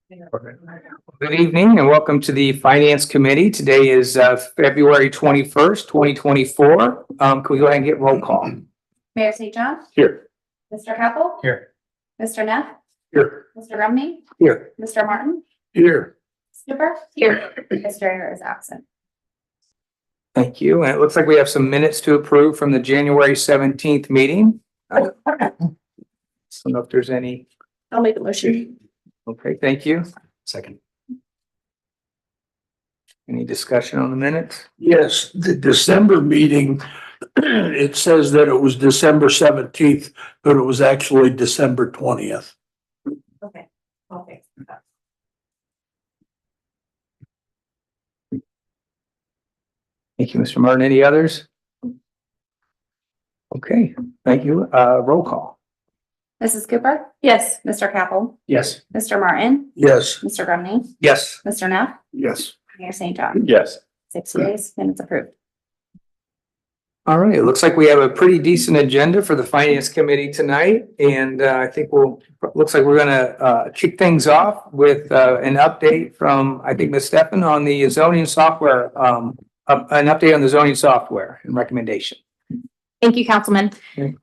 Good evening and welcome to the Finance Committee. Today is February 21st, 2024. Can we go ahead and get roll call? Mayor St. John, Here. Mr. Capel, Here. Mr. Neff, Here. Mr. Rumney, Here. Mr. Martin, Here. Skipper, here. Mr. Ayer is absent. Thank you. And it looks like we have some minutes to approve from the January 17th meeting. So I don't know if there's any. I'll make the motion. Okay, thank you. Second. Any discussion on the minutes? Yes, the December meeting, it says that it was December 17th, but it was actually December 20th. Okay. Okay. Thank you, Mr. Martin. Any others? Okay, thank you. Roll call. Mrs. Cooper? Yes. Mr. Capel, Yes. Mr. Martin, Yes. Mr. Rumney, Yes. Mr. Neff, Yes. Mayor St. John. Yes. 6 yeas, minutes approved. All right, it looks like we have a pretty decent agenda for the Finance Committee tonight, and I think looks like we're gonna kick things off with an update from, I think, Ms. Steffen on the zoning software, an update on the zoning software and recommendation. Thank you, Councilman. Okay.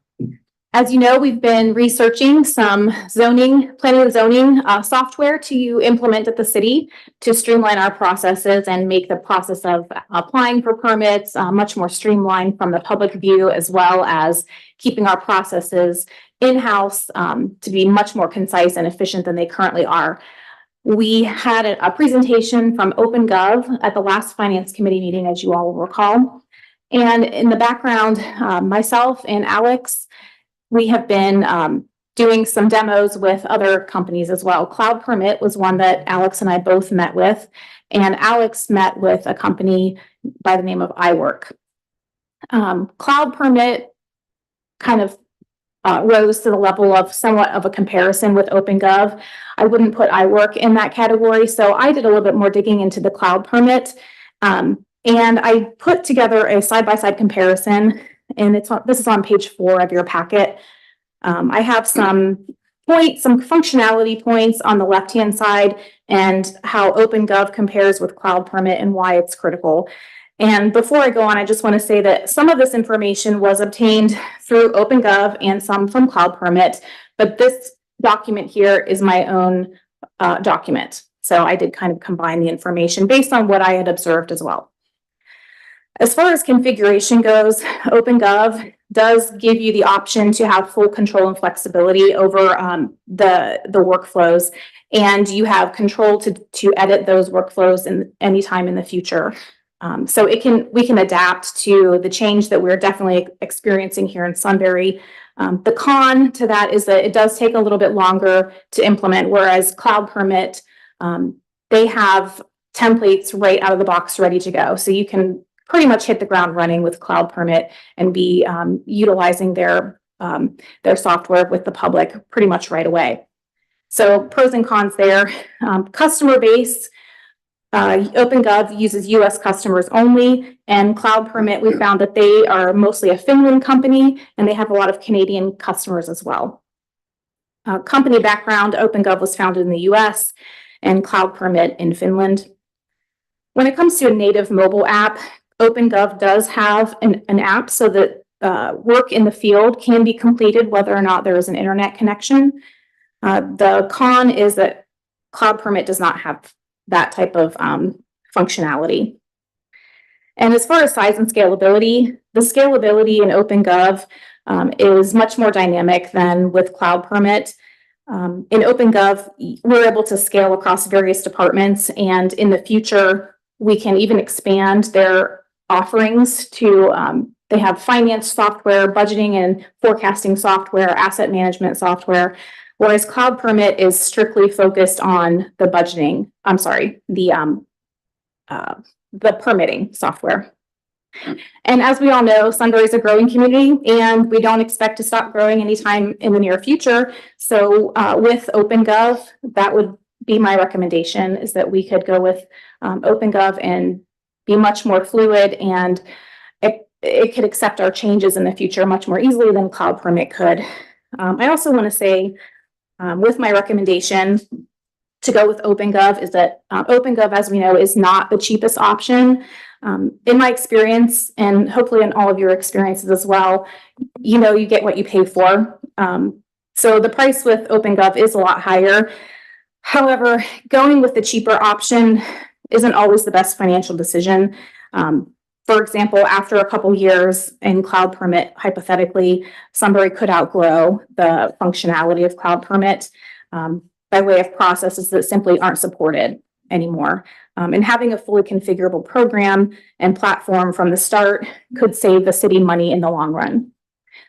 As you know, we've been researching some planning and zoning software to implement at the city to streamline our processes and make the process of applying for permits much more streamlined from the public view, as well as keeping our processes in-house to be much more concise and efficient than they currently are. We had a presentation from OpenGov at the last Finance Committee meeting, as you all will recall. And in the background, myself and Alex, we have been doing some demos with other companies as well. Cloud Permit was one that Alex and I both met with, and Alex met with a company by the name of iWork. Cloud Permit kind of rose to the level of somewhat of a comparison with OpenGov. I wouldn't put iWork in that category, so I did a little bit more digging into the Cloud Permit, and I put together a side-by-side comparison. And this is on page 4 of your packet. I have some functionality points on the left-hand side and how OpenGov compares with Cloud Permit and why it's critical. And before I go on, I just want to say that some of this information was obtained through OpenGov and some from Cloud Permit, but this document here is my own document. So I did kind of combine the information based on what I had observed as well. As far as configuration goes, OpenGov does give you the option to have full control and flexibility over the workflows, and you have control to edit those workflows in any time in the future. So we can adapt to the change that we're definitely experiencing here in Sunbury. The con to that is that it does take a little bit longer to implement, whereas Cloud Permit, they have templates right out of the box ready to go. So you can pretty much hit the ground running with Cloud Permit and be utilizing their software with the public pretty much right away. So pros and cons there. Customer base, OpenGov uses US customers only, and Cloud Permit, we found that they are mostly a Finland company and they have a lot of Canadian customers as well. Company background, OpenGov was founded in the US and Cloud Permit in Finland. When it comes to a native mobile app, OpenGov does have an app so that work in the field can be completed whether or not there is an internet connection. The con is that Cloud Permit does not have that type of functionality. And as far as size and scalability, the scalability in OpenGov is much more dynamic than with Cloud Permit. In OpenGov, we're able to scale across various departments, and in the future, we can even expand their offerings to, they have finance software, budgeting and forecasting software, asset management software, whereas Cloud Permit is strictly focused on the budgeting, the permitting software. And as we all know, Sunbury is a growing community and we don't expect to stop growing anytime in the near future. So with OpenGov, that would be my recommendation, is that we could go with OpenGov and be much more fluid, and it could accept our changes in the future much more easily than Cloud Permit could. I also want to say with my recommendation, to go with OpenGov is that OpenGov, as we know, is not the cheapest option. In my experience, and hopefully in all of your experiences as well, you know, you get what you pay for. So the price with OpenGov is a lot higher. However, going with the cheaper option isn't always the best financial decision. For example, after a couple years in Cloud Permit, hypothetically, Sunbury could outgrow the functionality of Cloud Permit by way of processes that simply aren't supported anymore. And having a fully configurable program and platform from the start could save the city money in the long run.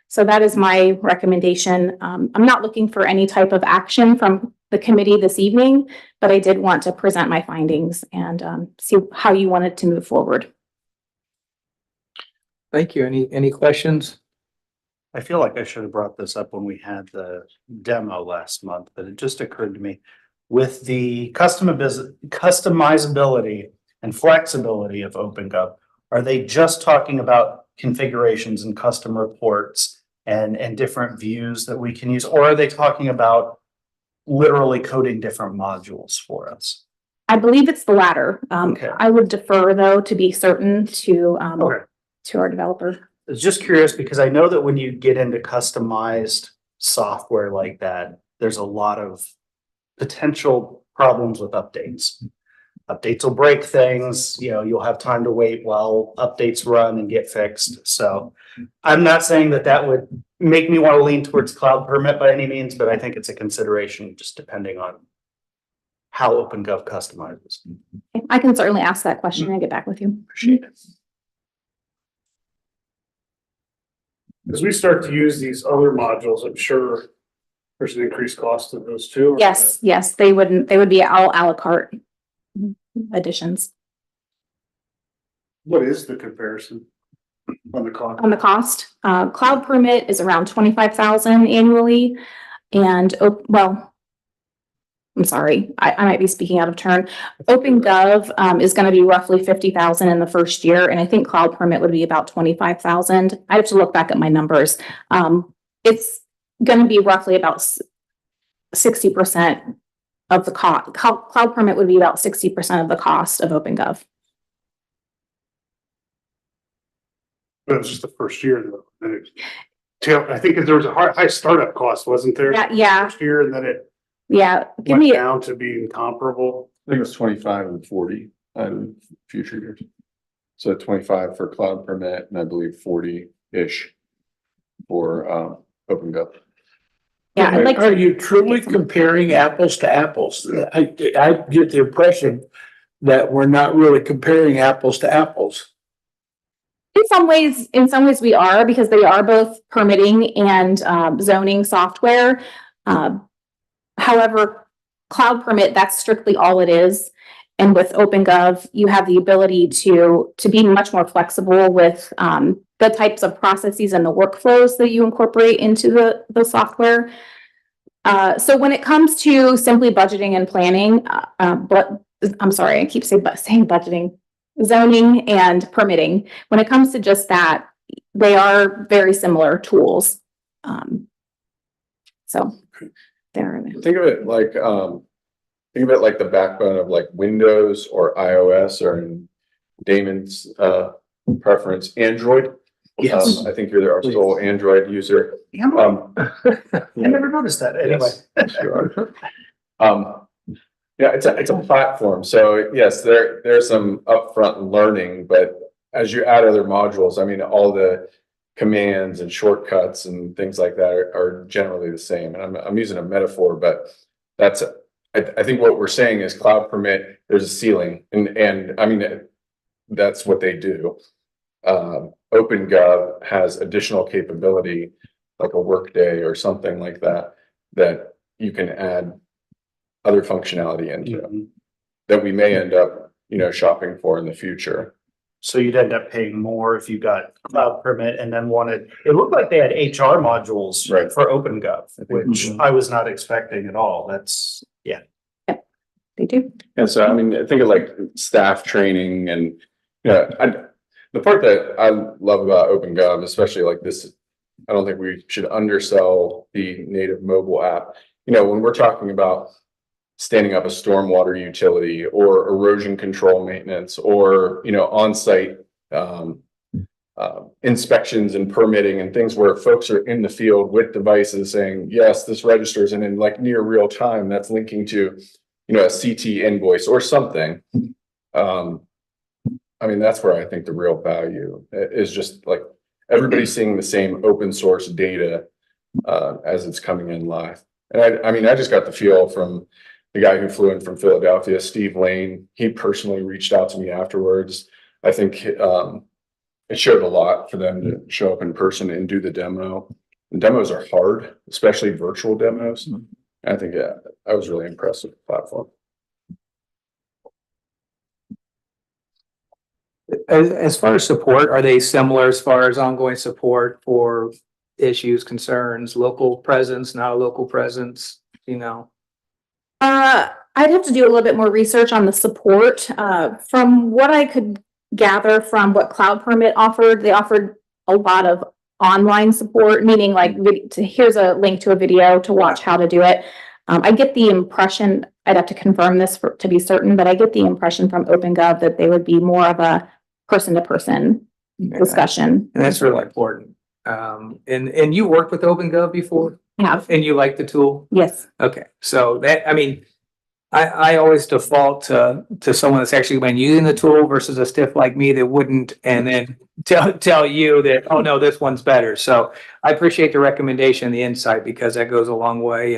So that is my recommendation. I'm not looking for any type of action from the committee this evening, but I did want to present my findings and see how you wanted to move forward. Thank you. Any questions? I feel like I should have brought this up when we had the demo last month, but it just occurred to me. With the customizability and flexibility of OpenGov, are they just talking about configurations and custom reports and different views that we can use? Or are they talking about literally coding different modules for us? I believe it's the latter. Okay. I would defer though to be certain to Okay. to our developer. I was just curious because I know that when you get into customized software like that, there's a lot of potential problems with updates. Updates will break things, you know, you'll have time to wait while updates run and get fixed. So I'm not saying that that would make me want to lean towards Cloud Permit by any means, but I think it's a consideration just depending on how OpenGov customizes. I can certainly ask that question and get back with you. Appreciate it. As we start to use these other modules, I'm sure there's an increased cost to those too. Yes, they would be all a la carte additions. What is the comparison on the cost? On the cost, Cloud Permit is around 25,000 annually. And, I'm sorry, I might be speaking out of turn. OpenGov is going to be roughly 50,000 in the first year. And I think Cloud Permit would be about 25,000. I have to look back at my numbers. It's going to be roughly about 60% of the cost. Cloud Permit would be about 60% of the cost of OpenGov. But it was just the first year though. And I think there was a high startup cost, wasn't there? Yeah. First year, and then it Give went me, down to being comparable. I think it was 25 and 40 in future years. So 25 for Cloud Permit and I believe 40-ish for OpenGov. yeah, I'd like Are to, you truly comparing apples to apples? I get the impression that we're not really comparing apples to apples. in some ways we are, because they are both permitting and zoning software. However, Cloud Permit, that's strictly all it is. And with OpenGov, you have the ability to be much more flexible with the types of processes and the workflows that you incorporate into the software. So when it comes to simply budgeting and planning, but I'm sorry, I keep saying budgeting, zoning and permitting. When it comes to just that, they are very similar tools. So there. Think of it like the backbone of like Windows or iOS, or in Damon's preference, Android. Yes. I think you're our sole Android user. I never noticed that anyway. Yes, you are. Yeah, it's a platform. So yes, there's some upfront learning, but as you add other modules, I mean, all the commands and shortcuts and things like that are generally the same. And I'm using a metaphor, but I think what we're saying is Cloud Permit, there's a ceiling, and I mean, that's what they do. OpenGov has additional capability, like a Workday or something like that, that you can add other functionality into that we may end up, shopping for in the future. So you'd end up paying more if you got Cloud Permit and then it looked like they had HR modules Right. for OpenGov, which I was not expecting at all. That's, yeah. They do. And so, I mean, think of like staff training and, the part that I love about OpenGov, especially like this, I don't think we should undersell the native mobile app. When we're talking about standing up a stormwater utility or erosion control maintenance or, you know, on-site inspections and permitting and things where folks are in the field with devices saying, yes, this registers, and in like near real time, that's linking to, you know, a CT invoice or something. I mean, that's where I think the real value is, just like everybody's seeing the same open source data as it's coming in live. And I mean, I just got the feel from the guy who flew in from Philadelphia, Steve Lane. He personally reached out to me afterwards. I think it showed a lot for them to show up in person and do the demo. And demos are hard, especially virtual demos. I think, yeah, I was really impressed with the platform. As far as support, are they similar as far as ongoing support for issues, concerns, local presence, not a local presence, you know? I'd have to do a little bit more research on the support. From what I could gather from what Cloud Permit offered, they offered a lot of online support, meaning like, here's a link to a video to watch how to do it. I get the impression, I'd have to confirm this to be certain, but I get the impression from OpenGov that they would be more of a person-to-person discussion. And that's really important. And you worked with OpenGov before? I have, And you like the tool? yes. Okay, so that, I mean, I always default to someone that's actually been using the tool versus a stiff like me that wouldn't, and then tell you that, oh no, this one's better. So I appreciate the recommendation, the insight, because that goes a long way.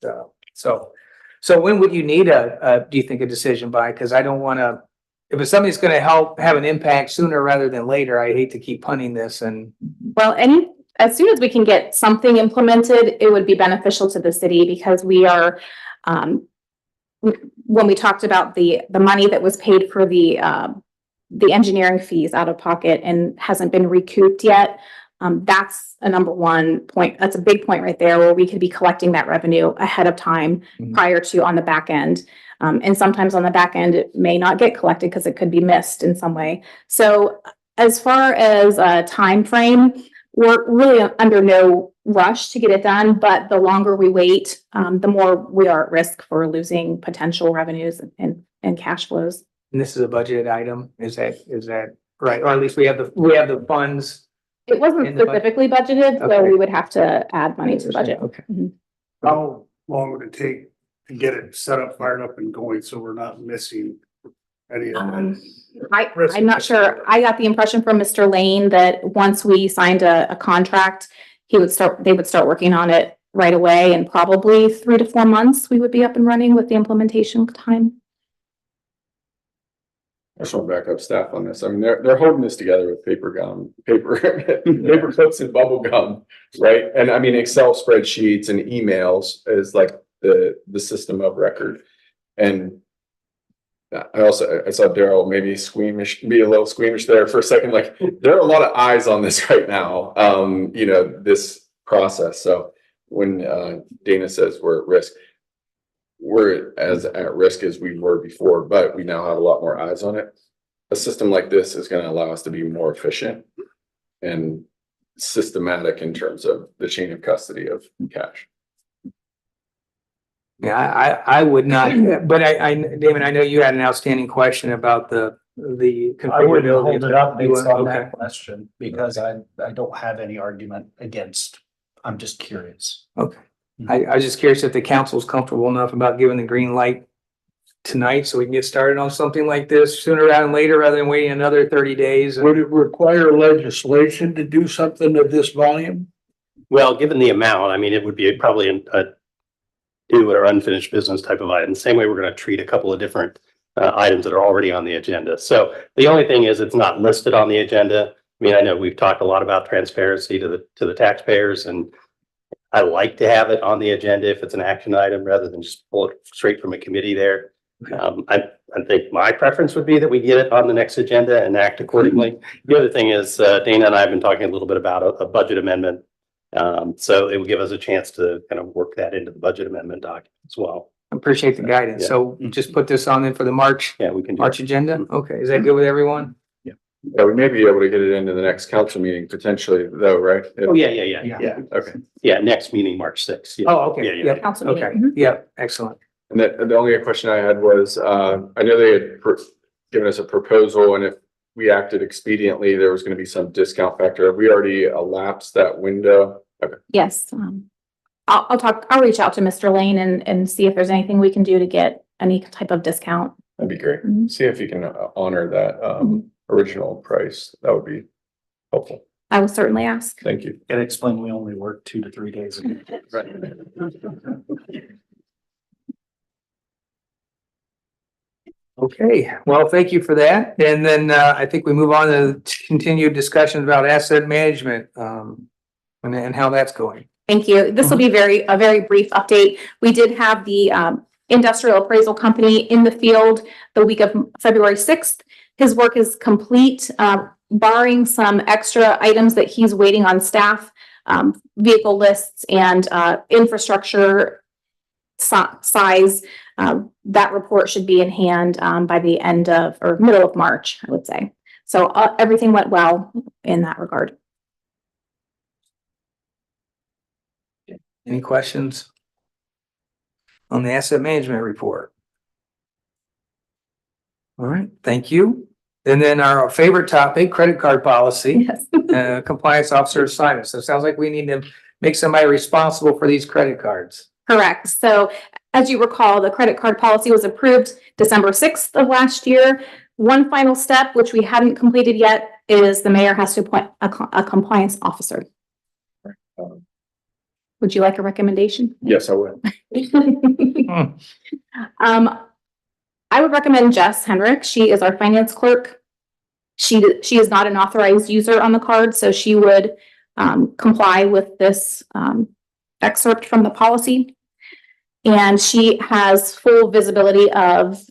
So when would you need do you think, a decision by? Because I don't want to, if it's something that's going to help have an impact sooner rather than later, I hate to keep punting this. And Well, as soon as we can get something implemented, it would be beneficial to the city, because we are, when we talked about the money that was paid for the engineering fees out of pocket and hasn't been recouped yet, that's a number one point. That's a big point right there, where we could be collecting that revenue ahead of time prior to on the back end. And sometimes on the back end, it may not get collected because it could be missed in some way. So as far as a time frame, we're really under no rush to get it done, but the longer we wait, the more we are at risk for losing potential revenues and cash flows. this is a budgeted item, is that right? Or at least we have the funds. It wasn't In the budget? specifically budgeted, so Okay. we would have to add money to the budget. Okay. How long would it take to get it set up, fired up and going, so we're not missing any of it? I'm not sure. I got the impression from Mr. Lane that once we signed a contract, they would start working on it right away, and probably 3 to 4 months, we would be up and running with the implementation time. I just want backup staff on this. I mean, they're holding this together with paper clips and bubble gum, right? And I mean, Excel spreadsheets and emails is like the system of record. And I saw Daryl maybe be a little squeamish there for a second. Like, there are a lot of eyes on this right now, you know, this process. So when Dana says we're at risk, we're as at risk as we were before, but we now have a lot more eyes on it. A system like this is going to allow us to be more efficient and systematic in terms of the chain of custody of cash. Yeah, I would not, but Damon, I know you had an outstanding question about the I wouldn't configurability. hold it up You based would- on okay. that question, because I don't have any argument against. I'm just curious. Okay, I was just curious if the council's comfortable enough about giving the green light tonight, so we can get started on something like this sooner rather than later, rather than waiting another 30 days. Would it require legislation to do something of this volume? Well, given the amount, I mean, it would be probably a new or unfinished business type of item. Same way we're going to treat a couple of different items that are already on the agenda. So the only thing is, it's not listed on the agenda. I mean, I know we've talked a lot about transparency to the taxpayers, and I like to have it on the agenda if it's an action item rather than just pull it straight from a committee there. I think my preference would be that we get it on the next agenda and act accordingly. The other thing is, Dana and I have been talking a little bit about a budget amendment. So it will give us a chance to kind of work that into the budget amendment document as well. I appreciate the guidance. Yeah. So just put this on in for the March Yeah, we can do March agenda. Okay, is that good with everyone? Yeah, we may be able to get it into the next council meeting potentially though, right? Oh, yeah. Okay. Yeah, next meeting, March 6th. Yeah. Oh, okay. Yeah, yeah. Yep. Council Okay, meeting. yeah, excellent. And the only other question I had was, I know they had given us a proposal, and if we acted expediently, there was gonna be some discount factor. Have we already elapsed that window? Yes. I'll reach out to Mr. Lane and see if there's anything we can do to get any type of discount. That'd be great. Mhm. See if you can honor that, original price. That would be helpful. I will certainly ask. Thank you. Can explain we only work 2 to 3 days a week. Okay, well, thank you for that. And then I think we move on to continued discussions about asset management and how that's going. Thank you. This will be a very brief update. We did have the industrial appraisal company in the field the week of February 6th. His work is complete, barring some extra items that he's waiting on staff, vehicle lists and infrastructure size. That report should be in hand by the end of or middle of March, I would say. So everything went well in that regard. Any questions on the asset management report? All right, thank you. And then our favorite topic, credit card policy, Yes. compliance officer assignment. So it sounds like we need to make somebody responsible for these credit cards. Correct. So as you recall, the credit card policy was approved December 6th of last year. One final step, which we haven't completed yet, is the mayor has to appoint a compliance officer. Would you like a recommendation? Yes, I would. I would recommend Jess Henrik. She is our finance clerk. She is not an authorized user on the card, so she would comply with this excerpt from the policy. And she has full visibility of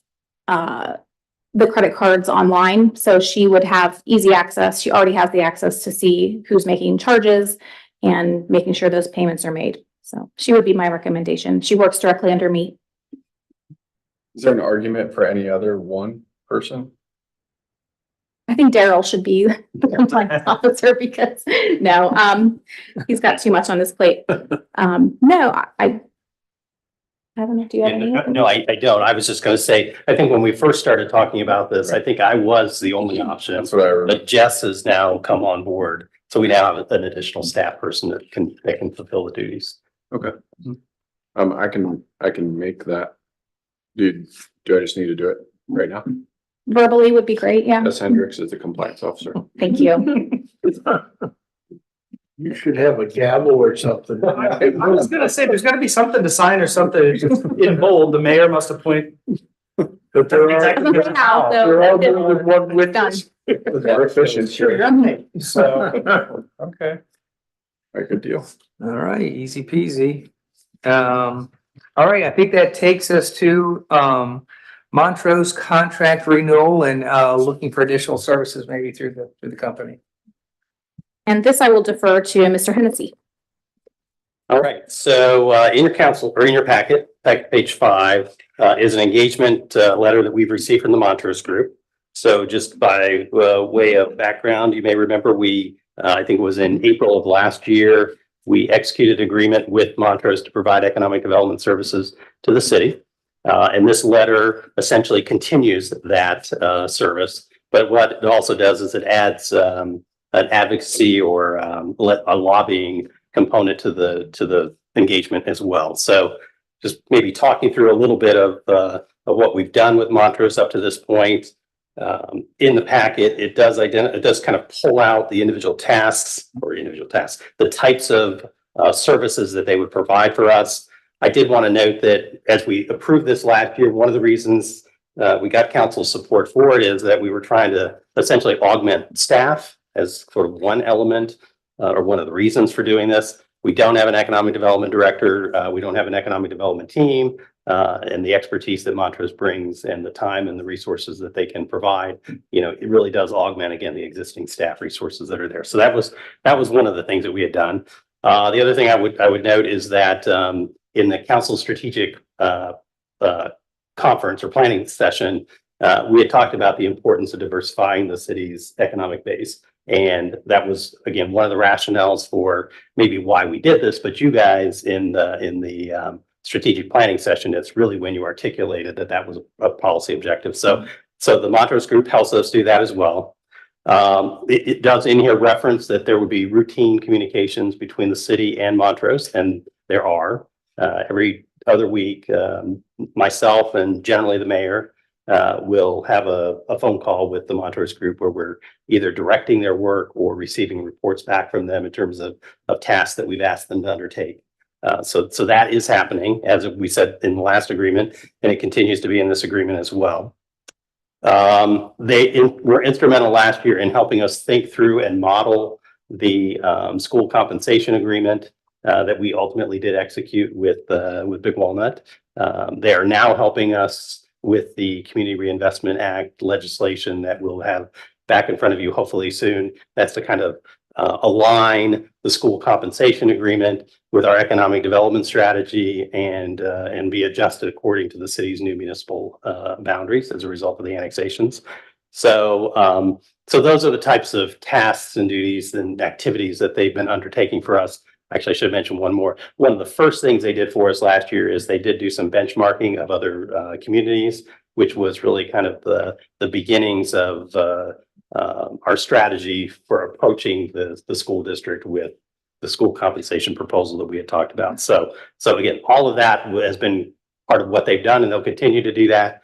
the credit cards online, so she would have easy access. She already has the access to see who's making charges and making sure those payments are made. So she would be my recommendation. She works directly under me. Is there an argument for any other one person? I think Daryl should be the compliance officer because he's got too much on his plate. No, I don't know. Do you have any? No, I don't. I was just gonna say, I think when we first started talking about this, I think I was the only option. That's what I remember. But Jess has now come on board. So we now have an additional staff person that can fulfill the duties. Okay. I can make that. Do I just need to do it right now? Verbally would be great. Yeah. Jess Hendricks is the compliance officer. Thank you. You should have a gavel or something. I was gonna say, there's gotta be something to sign or something in bold. The mayor must appoint. But there are, Doesn't say how, so there are that's it. more than one witness. More efficient. Sure, you're right. So, okay. A good deal. All right, easy peasy. All right, I think that takes us to Montrose contract renewal and looking for additional services maybe through the company. And this I will defer to Mr. Hennessy. All right, so in your council or in your packet, page 5 is an engagement letter that we've received from the Montrose Group. So just by way of background, you may remember I think it was in April of last year, we executed an agreement with Montrose to provide economic development services to the city. And this letter essentially continues that service. But what it also does is it adds an advocacy or a lobbying component to the engagement as well. So just maybe talking through a little bit of what we've done with Montrose up to this point. In the packet, it does kind of pull out the the types of services that they would provide for us. I did want to note that as we approved this last year, one of the reasons we got council support for it is that we were trying to essentially augment staff as sort of one element or one of the reasons for doing this. We don't have an economic development director. We don't have an economic development team. And the expertise that Montrose brings and the time and the resources that they can provide, it really does augment, again, the existing staff resources that are there. So that was one of the things that we had done. The other thing I would note is that in the council strategic conference or planning session, we had talked about the importance of diversifying the city's economic base. And that was, again, one of the rationales for maybe why we did this. But you guys in the strategic planning session, it's really when you articulated that that was a policy objective. So the Montrose Group helps us do that as well. It does in here reference that there would be routine communications between the city and Montrose, and there are every other week. Myself and generally the mayor will have a phone call with the Montrose Group where we're either directing their work or receiving reports back from them in terms of tasks that we've asked them to undertake. So that is happening, as we said in the last agreement, and it continues to be in this agreement as well. They were instrumental last year in helping us think through and model the school compensation agreement that we ultimately did execute with Big Walnut. They are now helping us with the Community Reinvestment Act legislation that we'll have back in front of you hopefully soon. That's to kind of align the school compensation agreement with our economic development strategy and be adjusted according to the city's new municipal boundaries as a result of the annexations. So those are the types of tasks and duties and activities that they've been undertaking for us. Actually, I should mention one more. One of the first things they did for us last year is they did do some benchmarking of other communities, which was really kind of the beginnings of our strategy for approaching the school district with the school compensation proposal that we had talked about. So again, all of that has been part of what they've done, and they'll continue to do that.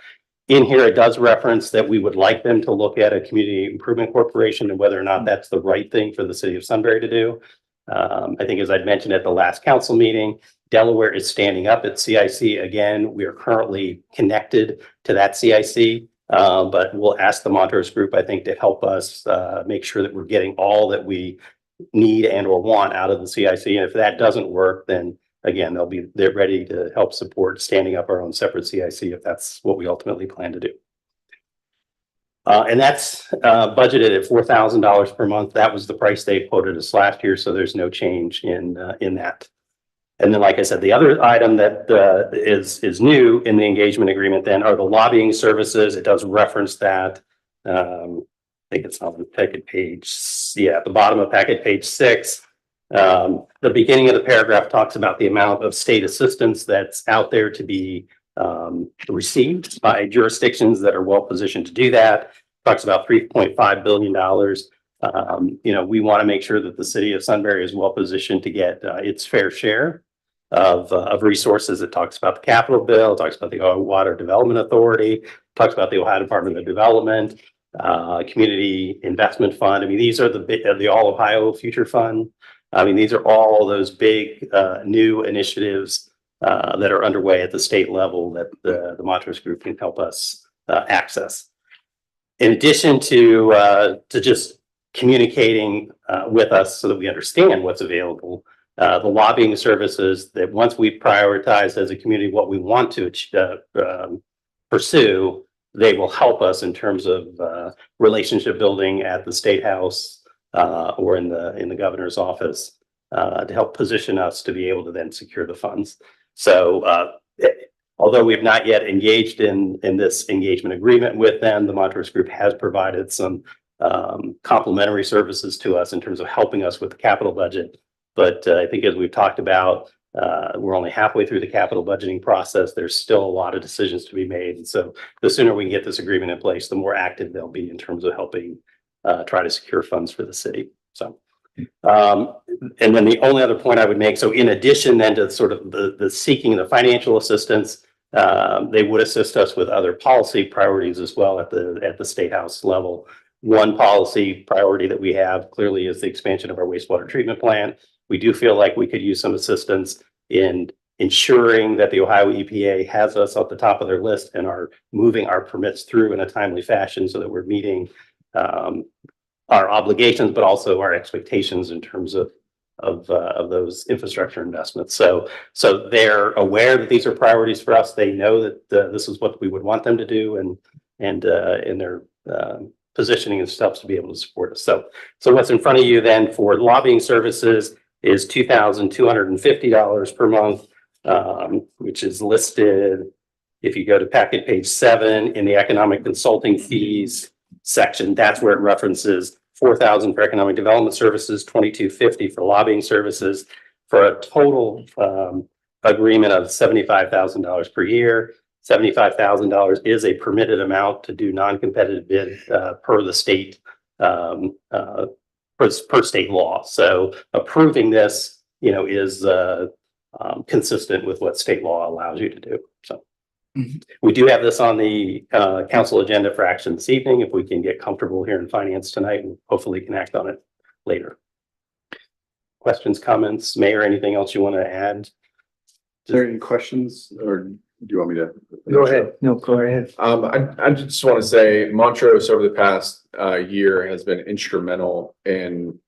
In here, it does reference that we would like them to look at a community improvement corporation and whether or not that's the right thing for the city of Sunbury to do. I think, as I'd mentioned at the last council meeting, Delaware is standing up at CIC again. We are currently connected to that CIC, but we'll ask the Montrose Group, I think, to help us make sure that we're getting all that we need and or want out of the CIC. And if that doesn't work, then again, they're ready to help support standing up our own separate CIC if that's what we ultimately plan to do. And that's budgeted at $4,000 per month. That was the price they quoted us last year, so there's no change in that. And then, like I said, the other item that is new in the engagement agreement then are the lobbying services. It does reference that. I think it's on the packet page. Yeah, at the bottom of packet page 6. The beginning of the paragraph talks about the amount of state assistance that's out there to be received by jurisdictions that are well positioned to do that. Talks about $3.5 billion. We want to make sure that the city of Sunbury is well positioned to get its fair share of resources. It talks about the capital bill, it talks about the Ohio Water Development Authority, talks about the Ohio Department of Development, Community Investment Fund. I mean, these are the All Ohio Future Fund. I mean, these are all those big new initiatives that are underway at the state level that the Montrose Group can help us access. In addition to just communicating with us so that we understand what's available, the lobbying services that once we prioritize as a community what we want to pursue, they will help us in terms of relationship building at the State House or in the governor's office to help position us to be able to then secure the funds. So although we have not yet engaged in this engagement agreement with them, the Montrose Group has provided some complementary services to us in terms of helping us with the capital budget. But I think, as we've talked about, we're only halfway through the capital budgeting process. There's still a lot of decisions to be made. And so the sooner we can get this agreement in place, the more active they'll be in terms of helping try to secure funds for the city. So, and then the only other point I would make, so in addition then to sort of the seeking the financial assistance, they would assist us with other policy priorities as well at the State House level. One policy priority that we have clearly is the expansion of our wastewater treatment plant. We do feel like we could use some assistance in ensuring that the Ohio EPA has us at the top of their list and are moving our permits through in a timely fashion so that we're meeting our obligations, but also our expectations in terms of those infrastructure investments. So they're aware that these are priorities for us. They know that this is what we would want them to do, and they're positioning themselves to be able to support us. So what's in front of you then for lobbying services is $2,250 per month, which is listed if you go to packet page 7 in the economic consulting fees section. That's where it references $4,000 for economic development services, $2,250 for lobbying services, for a total agreement of $75,000 per year. $75,000 is a permitted amount to do non-competitive bid per the state per state law. So approving this, is consistent with what state law allows you to do. So we do have this on the council agenda for action this evening. If we can get comfortable here in finance tonight, and hopefully can act on it later. Questions, comments, Mayor, anything else you want to add? Is there any questions or do you want me to? Go ahead. No, go ahead. I just want to say Montrose over the past year has been instrumental in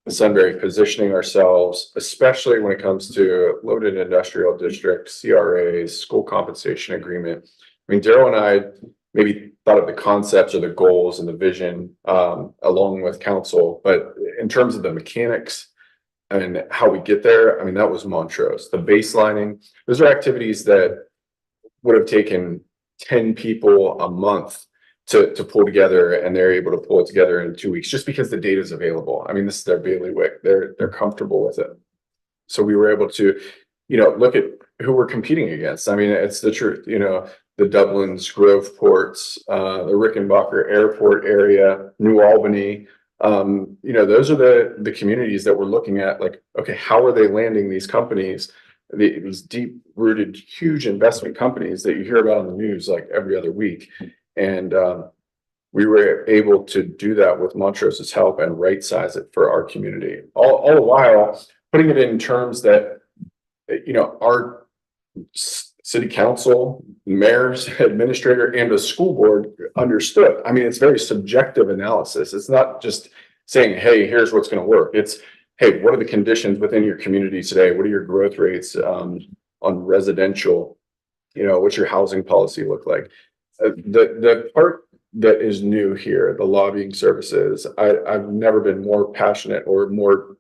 Sunbury positioning ourselves, especially when it comes to loaded industrial district, CRAs, school compensation agreement. I mean, Daryl and I maybe thought of the concepts or the goals and the vision along with council, but in terms of the mechanics and how we get there, I mean, that was Montrose. The baselining, those are activities that would have taken 10 people a month to pull together, and they're able to pull it together in 2 weeks just because the data is available. I mean, this is their bailiwick. They're comfortable with it. So we were able to, look at who we're competing against. I mean, it's the truth, the Dublin's, Groveports, the Rickenbacker Airport area, New Albany. Those are the communities that we're looking at, like, okay, how are they landing these companies, these deep rooted, huge investment companies that you hear about on the news like every other week. And we were able to do that with Montrose's help and right size it for our community, all the while putting it in terms that, our city council, mayors, administrator, and the school board understood. I mean, it's very subjective analysis. It's not just saying, hey, here's what's going to work. It's, hey, what are the conditions within your community today? What are your growth rates on residential? What's your housing policy look like? The part that is new here, the lobbying services, I've never been more passionate or more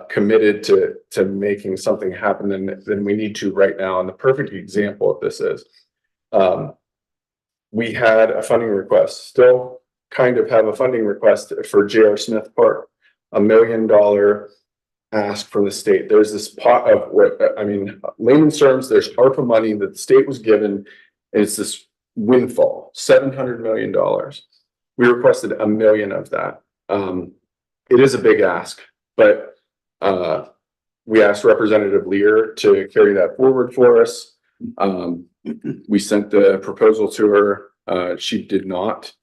committed to making something happen than we need to right now. And the perfect example of this is we had a funding request, still kind of have a funding request for J.R. Smith Park, $1 million ask from the state. There's this pot of layman's terms, there's ARPA money that the state was given, and it's this windfall, $700 million. We requested $1 million of that. It is a big ask, but we asked Representative Lear to carry that forward for us. We sent the proposal to her. She did not.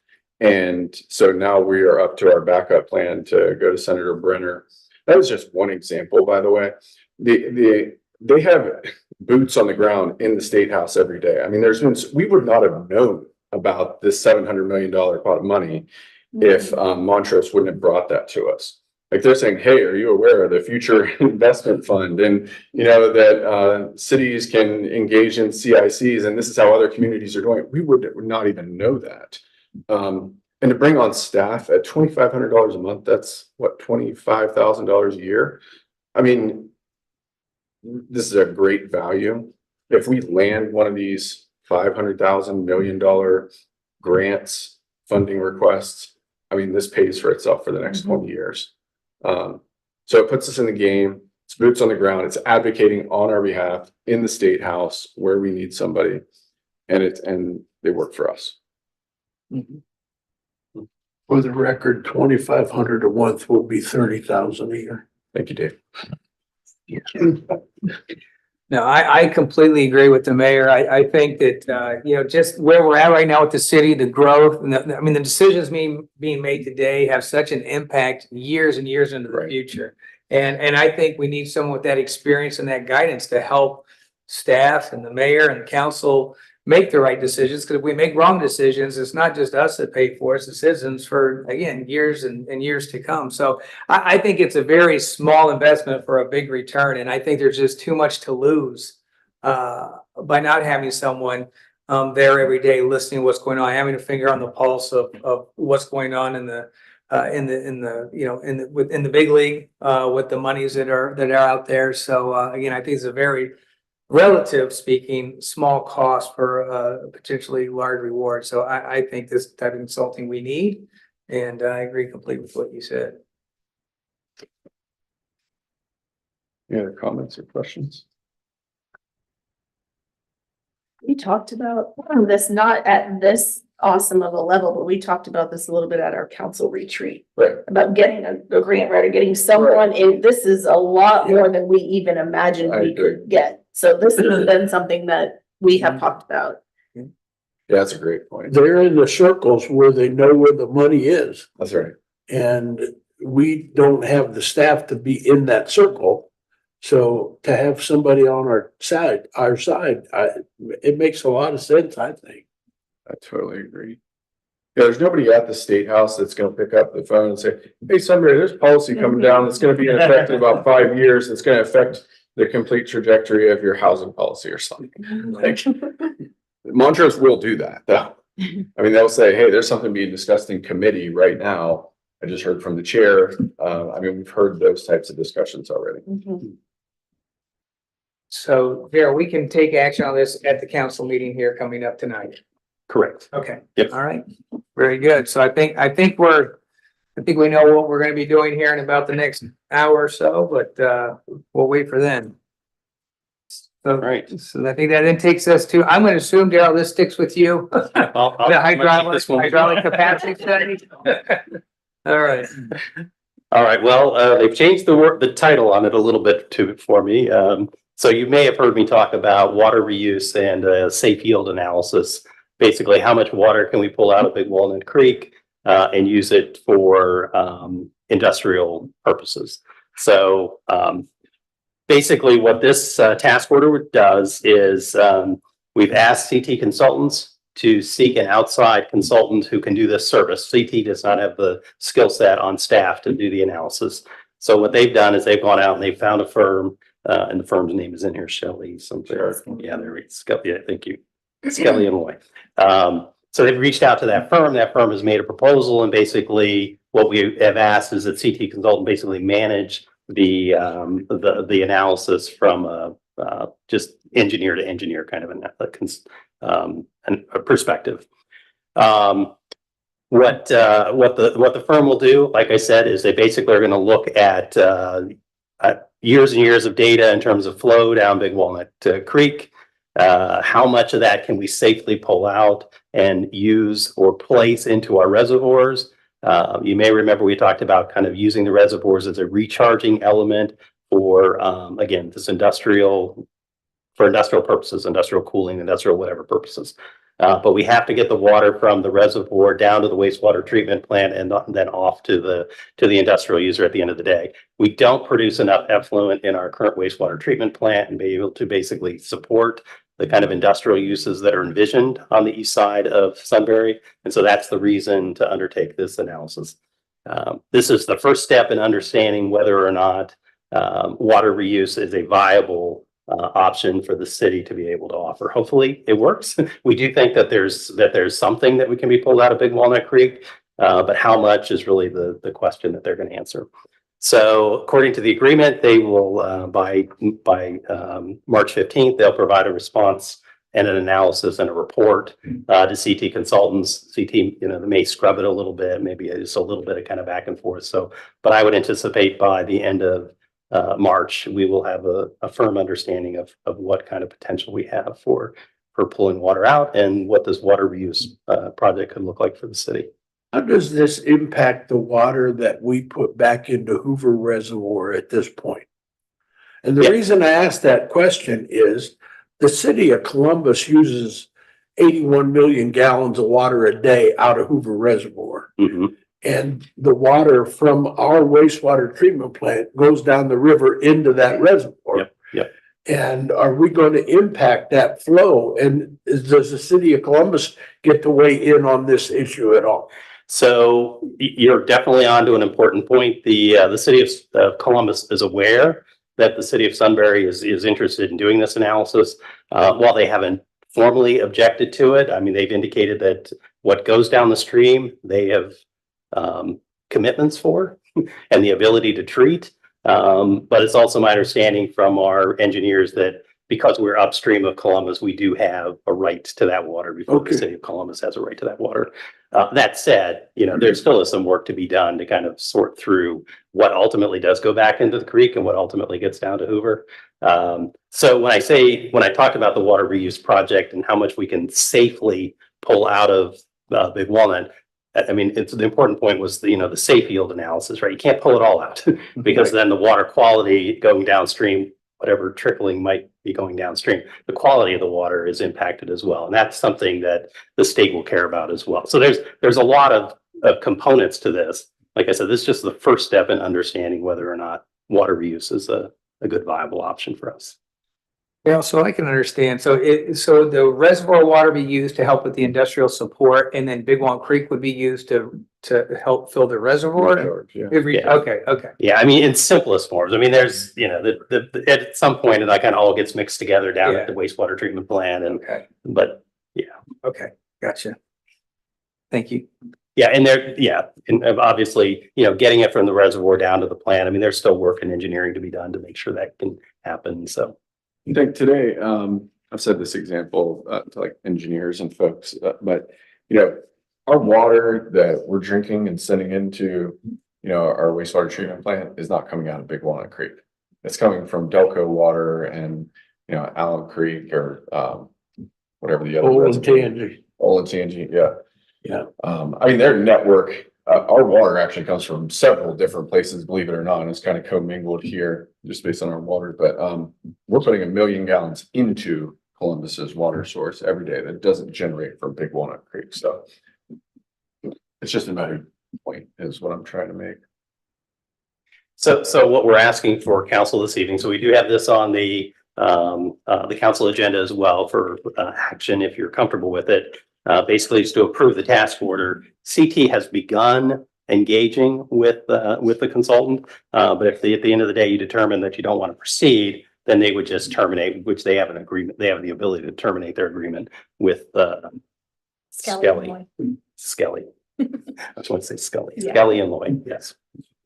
And so now we are up to our backup plan to go to Senator Brenner. That was just one example, by the way. They have boots on the ground in the State House every day. I mean, we would not have known about this $700 million pot of money if Montrose wouldn't have brought that to us. Like, they're saying, hey, are you aware of the future investment fund? And that cities can engage in CICs, and this is how other communities are doing it. We would not even know that. And to bring on staff at $2,500 a month, that's what, $25,000 a year. I mean, this is a great value. If we land one of these $500,000 $1 million grants, funding requests, I mean, this pays for itself for the next 20 years. So it puts us in the game. It's boots on the ground. It's advocating on our behalf in the State House where we need somebody, and they work for us. For the record, 2,500 a month will be 30,000 a year. Thank you, Dave. No, I completely agree with the mayor. I think that, just where we're at right now with the city, the growth, and the decisions being made today have such an impact years and years into the Right. future. And I think we need someone with that experience and that guidance to help staff and the mayor and the council make the right decisions. Because if we make wrong decisions, it's not just us that pay for it, it's the citizens for, again, years and years to come. So I think it's a very small investment for a big return. And I think there's just too much to lose by not having someone there every day listening to what's going on, having a finger on the pulse of what's going on in the big league with the monies that are out there. So again, I think it's a very, relative speaking, small cost for a potentially large reward. So I think this type of consulting we need, and I agree completely with what you said. Any other comments or questions? We talked about this, not at this awesome of a level, but we talked about this a little bit at our council retreat. Right. About getting a grant writer, getting someone in, this is a lot more than we even imagined I we agree. could get. So this has been something that we have talked about. Yeah, that's a great point. They're in the circles where they know where the money is. That's right. And we don't have the staff to be in that circle. So to have somebody on our side, it makes a lot of sense, I think. I totally agree. Yeah, there's nobody at the State House that's gonna pick up the phone and say, hey, Sunbury, there's policy coming down that's gonna be in effect in about 5 years. That's gonna affect the complete trajectory of your housing policy or something. Like, Montrose will do that, though. I mean, they'll say, hey, there's something being discussed in committee right now. I just heard from the chair. I mean, we've heard those types of discussions already. So, Daryl, we can take action on this at the council meeting here coming up tonight. Correct. Okay. Yep. All right. Very good. So I think we know what we're gonna be doing here in about the next hour or so, but we'll wait for then. So, Right. so I think that then takes us to, I'm gonna assume, Daryl, this sticks with you. I'll The keep this one. hydraulic capacity study. All right. All right, well, they've changed the title on it a little bit for me. So you may have heard me talk about water reuse and safe yield analysis. Basically, how much water can we pull out of Big Walnut Creek and use it for industrial purposes? So basically what this task order does is we've asked CT Consultants to seek an outside consultant who can do this service. CT does not have the skill set on staff to do the analysis. So what they've done is they've gone out and they've found a firm, and the firm's name is in here, Shelley something. Yeah, there it is. Yeah, thank you. Skelly and Loy. So they've reached out to that firm. That firm has made a proposal, and basically what we have asked is that CT Consultant basically manage the analysis from just engineer to engineer kind of a perspective. What the firm will do, like I said, is they basically are going to look at years and years of data in terms of flow down Big Walnut Creek. How much of that can we safely pull out and use or place into our reservoirs? You may remember we talked about kind of using the reservoirs as a recharging element for, again, this industrial purposes, industrial cooling, industrial whatever purposes. But we have to get the water from the reservoir down to the wastewater treatment plant and then off to the industrial user at the end of the day. We don't produce enough effluent in our current wastewater treatment plant and be able to basically support the kind of industrial uses that are envisioned on the east side of Sunbury. And so that's the reason to undertake this analysis. This is the first step in understanding whether or not water reuse is a viable option for the city to be able to offer. Hopefully it works. We do think that there's something that we can be pulled out of Big Walnut Creek, but how much is really the question that they're going to answer. So according to the agreement, they will by March 15th, they'll provide a response and an analysis and a report to CT Consultants. CT, they may scrub it a little bit, maybe just a little bit of kind of back and forth. So, but I would anticipate by the end of March, we will have a firm understanding of what kind of potential we have for pulling water out and what this water reuse project could look like for the city. How does this impact the water that we put back into Hoover Reservoir at this point? And the reason I asked that question is the city of Columbus uses 81 million gallons of water a day out of Hoover Reservoir. Mm-hmm. And the water from our wastewater treatment plant goes down the river into that reservoir. Yep. And are we going to impact that flow? And does the city of Columbus get to weigh in on this issue at all? So you're definitely onto an important point. The city of Columbus is aware that the city of Sunbury is interested in doing this analysis. While they haven't formally objected to it, I mean, they've indicated that what goes down the stream, they have commitments for and the ability to treat. But it's also my understanding from our engineers that because we're upstream of Columbus, we do have a right to that water before Okay. the city of Columbus has a right to that water. That said, there still is some work to be done to kind of sort through what ultimately does go back into the creek and what ultimately gets down to Hoover. So when I talked about the water reuse project and how much we can safely pull out of Big Walnut, I mean, the important point was the safe yield analysis, right? You can't pull it all out because then the water quality going downstream, whatever trickling might be going downstream, the quality of the water is impacted as well. And that's something that the state will care about as well. So there's a lot of components to this. Like I said, this is just the first step in understanding whether or not water reuse is a good viable option for us. Yeah, so I can understand. So the reservoir water be used to help with the industrial support, and then Big Walnut Creek would be used to help fill the reservoir? Yeah. Yeah. Okay. Yeah, I mean, in simplest forms. I mean, there's, at some point, that kind of all gets mixed together down at the wastewater treatment plant Okay, but gotcha. Thank you. yeah, and obviously, getting it from the reservoir down to the plant. I mean, there's still work and engineering to be done to make sure that can happen. So. I think today, I've said this example to like engineers and folks, but our water that we're drinking and sending into, our wastewater treatment plant is not coming out of Big Walnut Creek. It's coming from Delco Water and, Alum Creek or, whatever the other. Olentangy, yeah. Yeah. I mean, their network, our water actually comes from several different places, believe it or not, and it's kind of commingled here just based on our water, but we're putting 1 million gallons into Columbus's water source every day that doesn't generate from Big Walnut Creek. So it's just another point is what I'm trying to make. So what we're asking for council this evening, so we do have this on the council agenda as well for action if you're comfortable with it. Basically is to approve the task order. CT has begun engaging with the consultant, but if at the end of the day you determine that you don't want to proceed, then they would just terminate, which they have an agreement. They have the ability to terminate their agreement with Skelly. I just want to say Scully. Yeah. Skelly and Lloyd. Yes.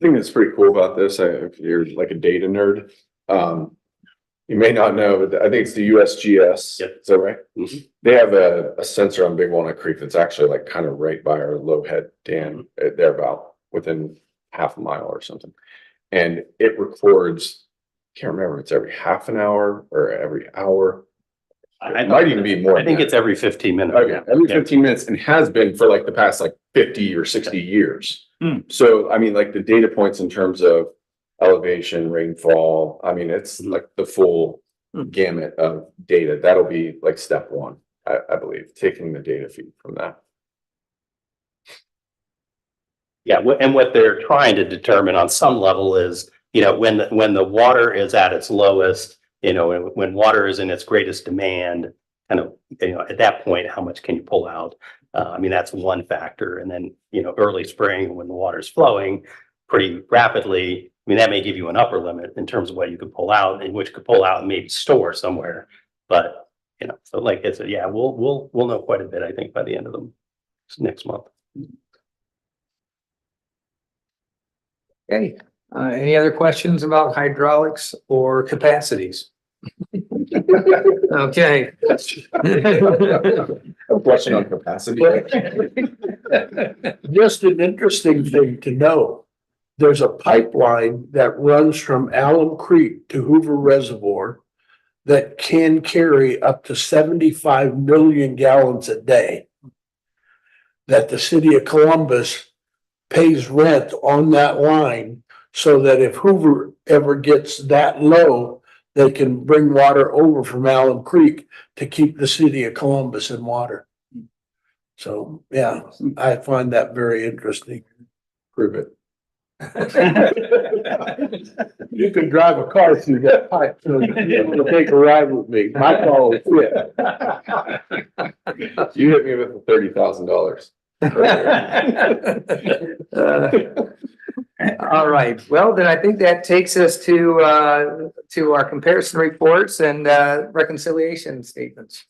Thing that's pretty cool about this, if you're like a data nerd, you may not know, but I think it's the USGS. Yep. Is that right? Mhm. They have a sensor on Big Walnut Creek that's actually like kind of right by our Lowhead Dam. They're about within half a mile or something. And it records, can't remember, it's every half an hour or every hour. It might even be more. I think than it's every 15 minutes. Okay, every Yeah. 15 minutes and has been for like the past like 50 or 60 years. Hmm. So, I mean, like the data points in terms of elevation, rainfall, I mean, it's like the full gamut of data. That'll be like step one, I believe, taking the data feed from that. Yeah, and what they're trying to determine on some level is, when the water is at its lowest, when water is in its greatest demand, kind of, at that point, how much can you pull out? I mean, that's one factor. And then, early spring, when the water's flowing pretty rapidly, I mean, that may give you an upper limit in terms of what you could pull out and which could pull out and maybe store somewhere. But, so like I said, yeah, we'll know quite a bit, I think, by the end of the next month. Okay, any other questions about hydraulics or capacities? Okay. A question on capacity. Just an interesting thing to know. There's a pipeline that runs from Alum Creek to Hoover Reservoir that can carry up to 75 million gallons a day. That the city of Columbus pays rent on that line so that if Hoover ever gets that low, they can bring water over from Alum Creek to keep the city of Columbus in water. So, yeah, I find that very interesting. Prove it. You can drive a car through that pipe, so you'll take a ride with me. My call is fit. You hit me with the $30,000. All right, well, then I think that takes us to our comparison reports and reconciliation statements.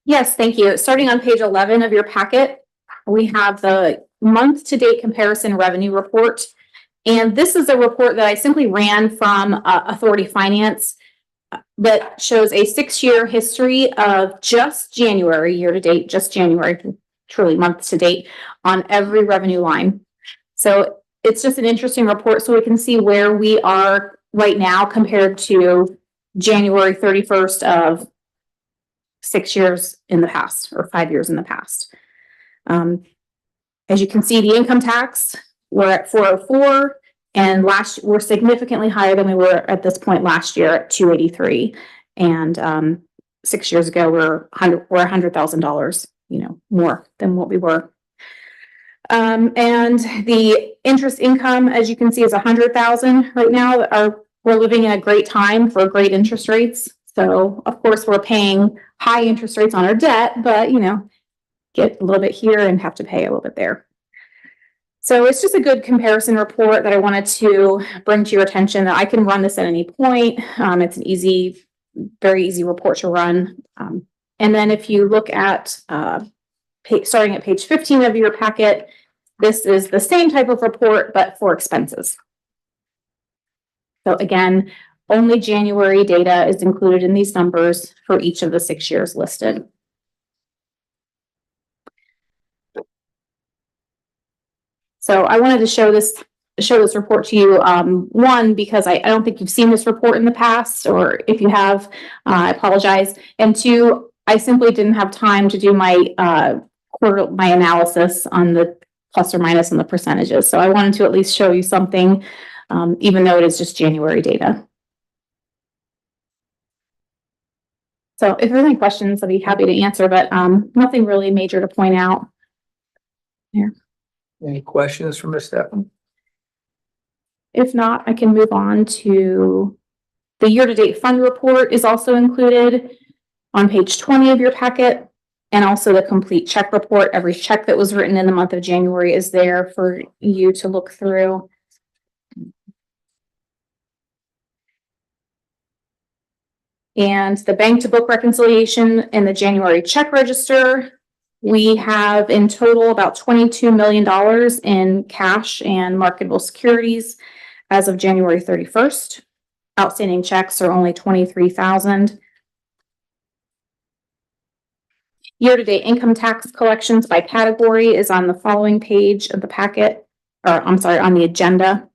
Yes, thank you. Starting on page 11 of your packet, we have the month-to-date comparison revenue report. And this is a report that I simply ran from Authority Finance. that shows a 6-year history of just January, year to date, just January, truly month to date, on every revenue line. So it's just an interesting report, so we can see where we are right now compared to January 31st of 6 years in the past, or 5 years in the past. As you can see, the income tax, we're at 404, and we're significantly higher than we were at this point last year at 283. And 6 years ago, we're $100,000, more than what we were. And the interest income, as you can see, is 100,000 right now. We're living in a great time for great interest rates. So of course, we're paying high interest rates on our debt, but get a little bit here and have to pay a little bit there. So it's just a good comparison report that I wanted to bring to your attention. I can run this at any point. It's an very easy report to run. And then if you look at starting at page 15 of your packet, this is the same type of report, but for expenses. So again, only January data is included in these numbers for each of the 6 years listed. So I wanted to show this report to you, one, because I don't think you've seen this report in the past, or if you have, I apologize. And two, I simply didn't have time to do my analysis on the plus or minus and the percentages. So I wanted to at least show you something, even though it is just January data. So if there's any questions, I'd be happy to answer, but nothing really major to point out here. Any questions for Ms. Steffen? If not, I can move on to the year-to-date fund report is also included on page 20 of your packet, and also the complete check report. Every check that was written in the month of January is there for you to look through. And the bank to book reconciliation in the January check register, we have in total about $22 million in cash and marketable securities as of January 31st. Outstanding checks are only $23,000. Year-to-date income tax collections by category is on the following page of the packet, or I'm sorry, on the agenda.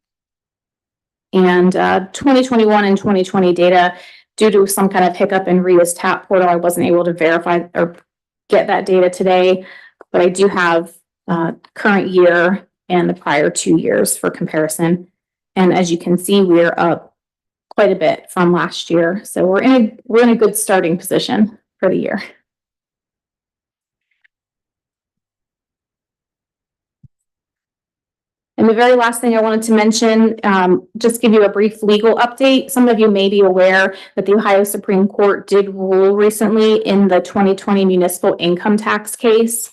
And 2021 and 2020 data, due to some kind of hiccup in Rita's TAP portal, I wasn't able to verify or get that data today, but I do have current year and the prior 2 years for comparison. And as you can see, we're up quite a bit from last year. So we're in a good starting position for the year. And the very last thing I wanted to mention, just give you a brief legal update. Some of you may be aware that the Ohio Supreme Court did rule recently in the 2020 municipal income tax case.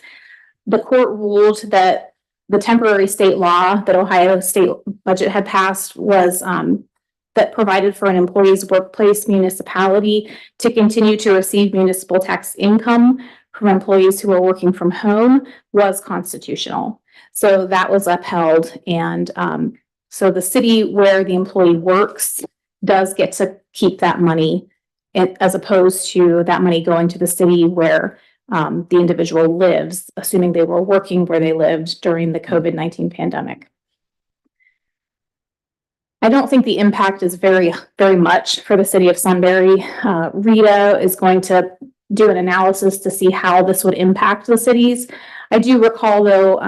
The court ruled that the temporary state law that Ohio state budget had passed was that provided for an employee's workplace municipality to continue to receive municipal tax income from employees who are working from home was constitutional. So that was upheld, and so the city where the employee works does get to keep that money, as opposed to that money going to the city where the individual lives, assuming they were working where they lived during the COVID-19 pandemic. I don't think the impact is very much for the city of Sunbury. Rita is going to do an analysis to see how this would impact the cities. I do recall, though,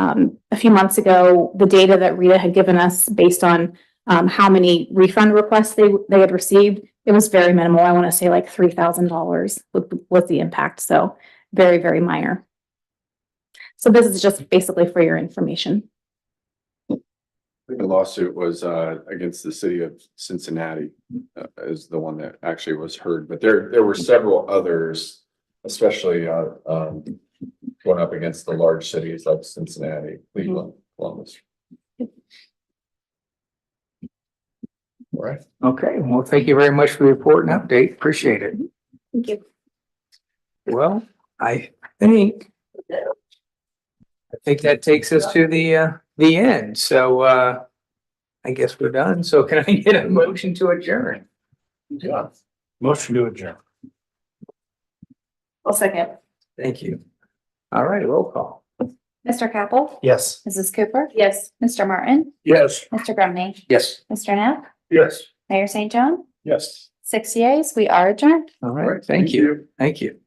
a few months ago, the data that Rita had given us based on how many refund requests they had received. It was very minimal. I want to say like $3,000 was the impact. So very, very minor. So this is just basically for your information. The lawsuit was against the city of Cincinnati is the one that actually was heard, but there were several others, especially going up against the large cities like Cincinnati, Cleveland, Columbus. All right. Okay, well, thank you very much for the report and update. Appreciate it. Thank you. Well, I think that takes us to the end. So I guess we're done. So can I get a motion to adjourn? Yeah. Motion to adjourn. I'll second. Thank you. All right, roll call. Mr. Capel? Yes. Mrs. Cooper? Yes. Mr. Martin? Yes. Mr. Grumney? Yes. Mr. Knapp? Yes. Mayor St. John? Yes. 6 yeas, we are adjourned. All right, thank you. Thank you.